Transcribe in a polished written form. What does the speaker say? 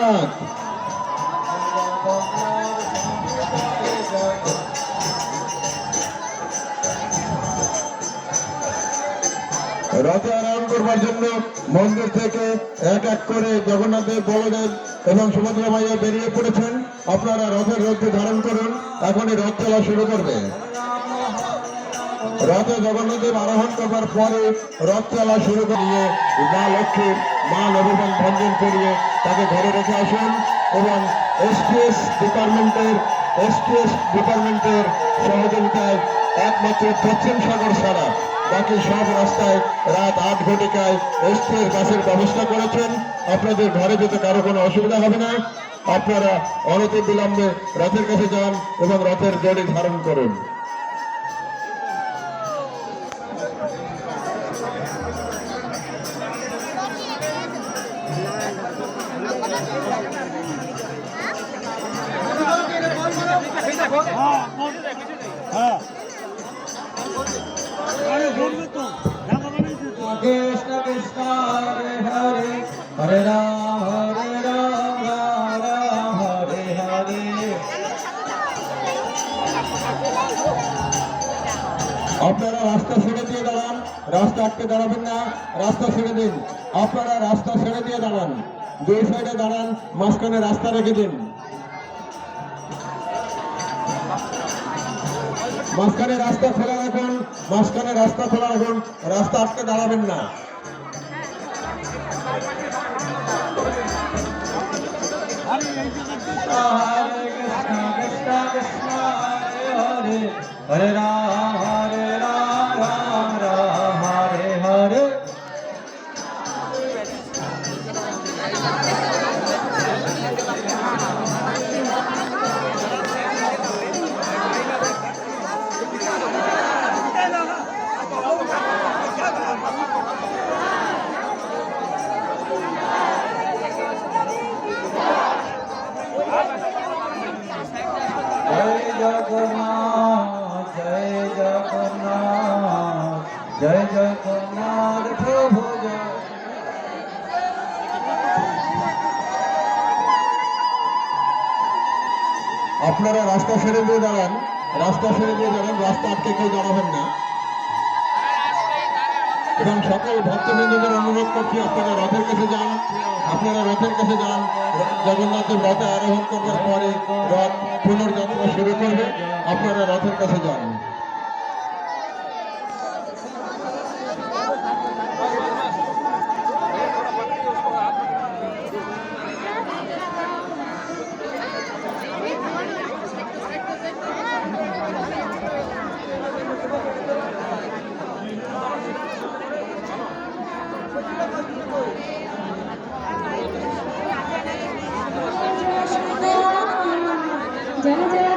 জগন্নাথ। রথে আরোহণ করবার জন্য মন্দির থেকে এক এক করে জগন্নাথদেব, বলদেব এবং সুভদ্রা মাইয়া বেরিয়ে পড়েছেন। আপনারা রথের রথে ধারণ করুন, এখনই রথ চলা শুরু করবে। রথে জগন্নাথদেব আরোহণ করবার পরে রথ চলা শুরু করিয়ে মা লক্ষ্মীর মা নবীন ভঞ্জন করিয়ে তাকে ঘরে রেখে আসুন এবং এসটিএস ডিপার্টমেন্টের সহযোগিতায় একমাত্র পশ্চিম সাগর ছাড়া বাকি সব রাস্তায় রাত 8 ঘটিকায় এসটিএস বাসের ব্যবস্থা করেছেন। আপনাদের ঘরে যেতে কারো কোনো অসুবিধা হবে না। আপনারা অনতি বিলম্বে রথের কাছে যান এবং রথের দড়ি ধারণ করুন। কৃষ্ণ কৃষ্ণ হরে হরে হরে রাম রাম রাম হরে হরে। আপনারা রাস্তা ছেড়ে দিয়ে দাঁড়ান, রাস্তা আটকে দাঁড়াবেন না, রাস্তা ছেড়ে দিন। আপনারা রাস্তা ছেড়ে দিয়ে দাঁড়ান, দুই সাইডে দাঁড়ান, মাঝখানে রাস্তা রেখে দিন। মাঝখানে রাস্তা খোলা রাখুন, মাঝখানে রাস্তা খোলা রাখুন, রাস্তা আটকে দাঁড়াবেন না। হরে কৃষ্ণ কৃষ্ণ কৃষ্ণ হরে হরে হরে রাম রাম রাম হরে হরে। জয় জগন্নাথ জয় জগন্নাথ জয় জগন্নাথ প্রভু জয়। আপনারা রাস্তা ছেড়ে দিয়ে দাঁড়ান, রাস্তা ছেড়ে দিয়ে দাঁড়ান, রাস্তা আটকে কেউ দাঁড়াবেন না। এবং সকল ভক্তবৃন্দদের অনুরোধ করছি আপনারা রথের কাছে যান, আপনারা রথের কাছে যান। জগন্নাথের রথে আরোহণ করবার পরে রথ পুনর্যাত্রা শুরু করবে, আপনারা রথের কাছে যান। जय जय